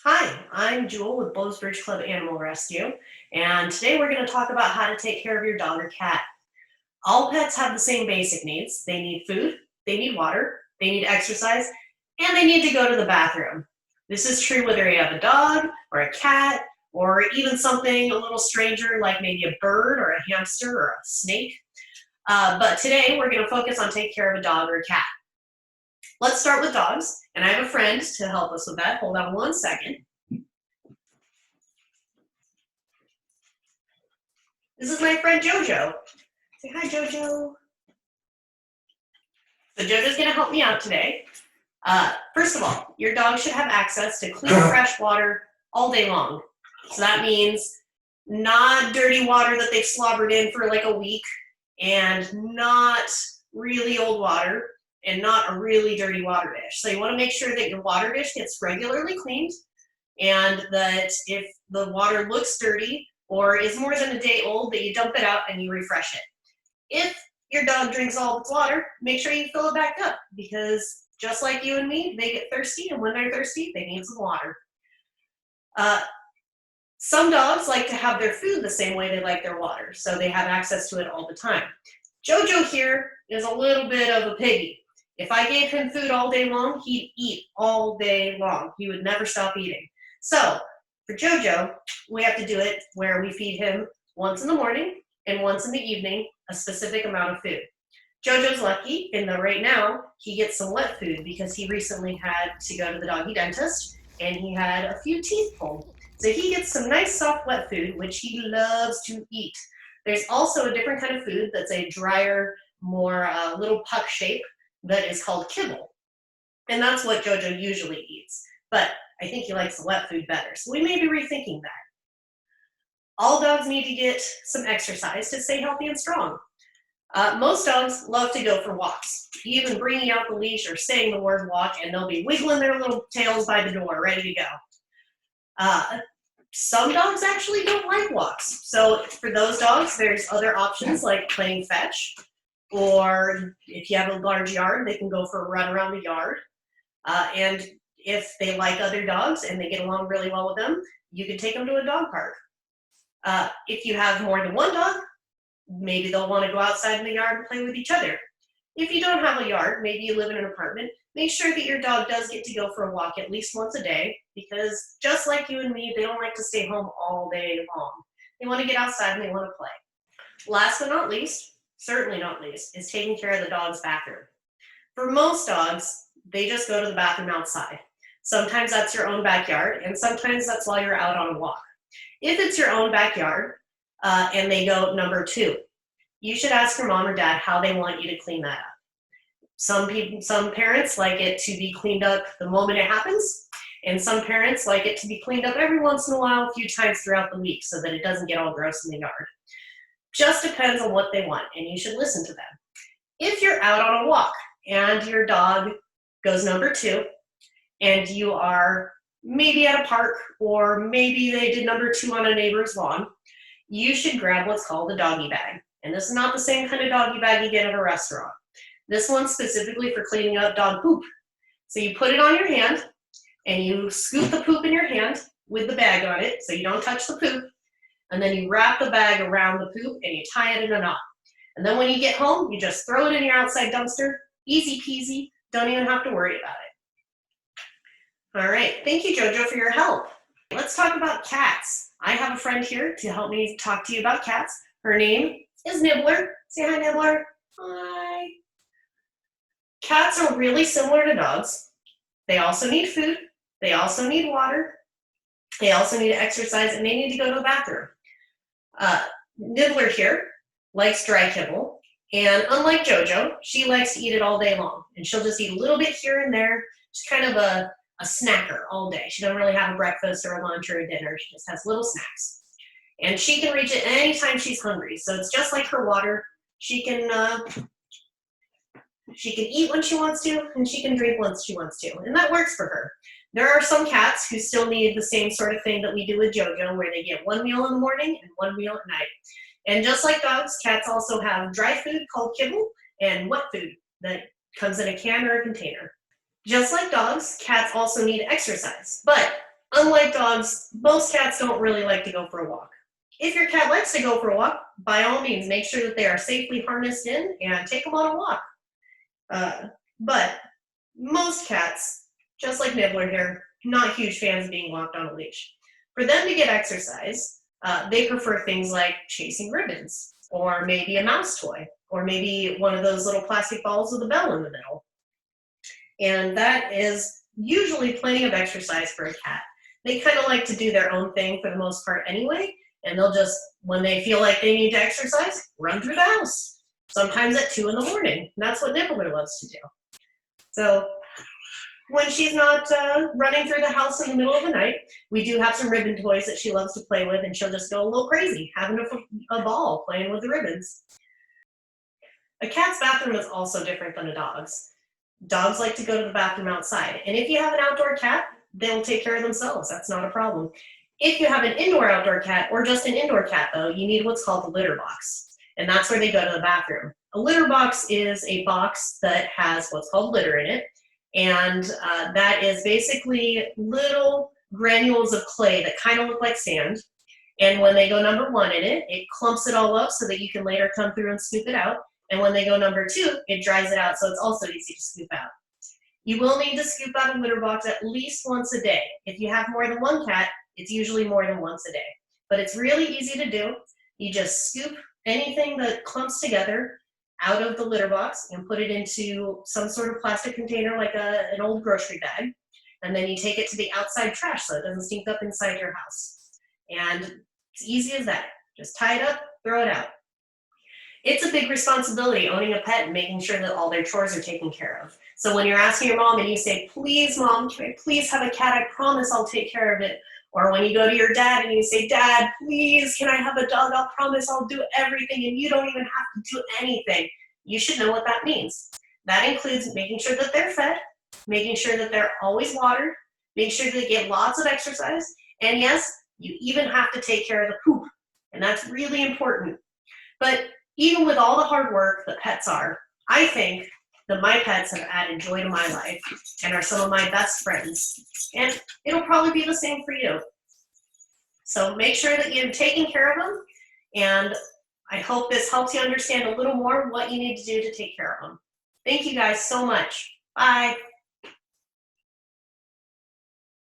Hi, I'm Jewel with Beau's Bridge Club Animal Rescue, and today we're going to talk about how to take care of your dog or cat. All pets have the same basic needs. They need food, they need water, they need exercise, and they need to go to the bathroom. This is true whether you have a dog or a cat or even something a little stranger like maybe a bird or a hamster or a snake. But today we're going to focus on taking care of a dog or a cat. Let's start with dogs, and I have a friend to help us with that. Hold on one second. This is my friend Jojo. Say hi, Jojo. So Jojo's gonna help me out today. First of all, your dog should have access to clean, fresh water all day long. So that means not dirty water that they've slobbered in for like a week, and not really old water, and not a really dirty water dish. So you wanna make sure that your water dish gets regularly cleaned, and that if the water looks dirty or is more than a day old, that you dump it out and you refresh it. If your dog drinks all its water, make sure you fill it back up, because just like you and me, they get thirsty, and when they're thirsty, they need some water. Some dogs like to have their food the same way they like their water, so they have access to it all the time. Jojo here is a little bit of a piggy. If I gave him food all day long, he'd eat all day long. He would never stop eating. So for Jojo, we have to do it where we feed him once in the morning and once in the evening a specific amount of food. Jojo's lucky in that right now he gets some wet food because he recently had to go to the doggy dentist and he had a few teeth pulled. So he gets some nice soft wet food, which he loves to eat. There's also a different kind of food that's a drier, more little puck shape that is called kibble. And that's what Jojo usually eats. But I think he likes the wet food better. So we may be rethinking that. All dogs need to get some exercise to stay healthy and strong. Most dogs love to go for walks, even bringing out the leash or saying the word walk, and they'll be wiggling their little tails by the door, ready to go. Some dogs actually don't like walks. So for those dogs, there's other options like playing fetch, or if you have a large yard, they can go for a run around the yard. And if they like other dogs and they get along really well with them, you can take them to a dog park. If you have more than one dog, maybe they'll want to go outside in the yard and play with each other. If you don't have a yard, maybe you live in an apartment, make sure that your dog does get to go for a walk at least once a day, because just like you and me, they don't like to stay home all day long. They want to get outside and they want to play. Last but not least, certainly not least, is taking care of the dog's bathroom. For most dogs, they just go to the bathroom outside. Sometimes that's your own backyard, and sometimes that's while you're out on a walk. If it's your own backyard and they go number 2, you should ask your mom or dad how they want you to clean that up. Some parents like it to be cleaned up the moment it happens, and some parents like it to be cleaned up every once in a while, a few times throughout the week, so that it doesn't get all gross in the yard. Just depends on what they want, and you should listen to them. If you're out on a walk and your dog goes number 2, and you are maybe at a park, or maybe they did number 2 on a neighbor's lawn, you should grab what's called a doggy bag. And this is not the same kind of doggy bag you get at a restaurant. This one's specifically for cleaning up dog poop. So you put it on your hand, and you scoop the poop in your hand with the bag on it, so you don't touch the poop, and then you wrap the bag around the poop and you tie it in a knot. And then when you get home, you just throw it in your outside dumpster. Easy peasy, don't even have to worry about it. All right, thank you, Jojo, for your help. Let's talk about cats. I have a friend here to help me talk to you about cats. Her name is Nibbler. Say hi, Nibbler. Hi. Cats are really similar to dogs. They also need food. They also need water. They also need to exercise, and they need to go to the bathroom. Nibbler here likes dry kibble, and unlike Jojo, she likes to eat it all day long, and she'll just eat a little bit here and there. She's kind of a snacker all day. She doesn't really have a breakfast or a lunch or a dinner. She just has little snacks. And she can reach it anytime she's hungry. So it's just like her water. She can eat when she wants to, and she can drink once she wants to. And that works for her. There are some cats who still need the same sort of thing that we do with Jojo, where they get one meal in the morning and one meal at night. And just like dogs, cats also have dry food called kibble and wet food that comes in a can or a container. Just like dogs, cats also need exercise. But unlike unlike dogs, most cats don't really like to go for a walk. If your cat likes to go for a walk, by all means, make sure that they are safely harnessed in and take them on a walk. But most cats, just like Nibbler here, not huge fans of being walked on a leash. For them to get exercise, they prefer things like chasing ribbons, or maybe a mouse toy, or maybe one of those little plastic balls with a bell in the middle. And that is usually plenty of exercise for a cat. They kind of like to do their own thing for the most part anyway, and they'll just, when they feel like they need to exercise, run through the house. Sometimes at 2 in the morning. And that's what Nibbler loves to do. So when she's not running through the house in the middle of the night, we do have some ribbon toys that she loves to play with, and she'll just go a little crazy, having a ball playing with the ribbons. A cat's bathroom is also different than a dog's. Dogs like to go to the bathroom outside, and if you have an outdoor cat, they will take care of themselves. That's not a problem. If you have an indoor-outdoor cat, or just an indoor cat though, you need what's called a litter box, and that's where they go to the bathroom. A litter box is a box that has what's called litter in it, and that is basically little granules of clay that kind of look like sand, and when they go number 1 in it, it clumps it all up so that you can later come through and scoop it out. And when they go number 2, it dries it out, so it's also easy to scoop out. You will need to scoop out a litter box at least once a day. If you have more than 1 cat, it's usually more than once a day. But it's really easy to do. You just scoop anything that clumps together out of the litter box and put it into some sort of plastic container like an old grocery bag. And then you take it to the outside trash so it doesn't stink up inside your house. And it's easy as that. Just tie it up, throw it out. It's a big responsibility owning a pet and making sure that all their chores are taken care of. So when you're asking your mom and you say, please mom, can I please have a cat? I promise I'll take care of it. Or when you go to your dad and you say, Dad, please, can I have a dog? I'll promise I'll do everything and you don't even have to do anything. You should know what that means. That includes making sure that they're fed, making sure that they're always watered, make sure that they get lots of exercise, and yes, you even have to take care of the poop, and that's really important. But even with all the hard work that pets are, I think that my pets have added joy to my life and are some of my best friends. And it'll probably be the same for you. So make sure that you're taking care of them. And I hope this helps you understand a little more what you need to do to take care of them. Thank you guys so much. Bye.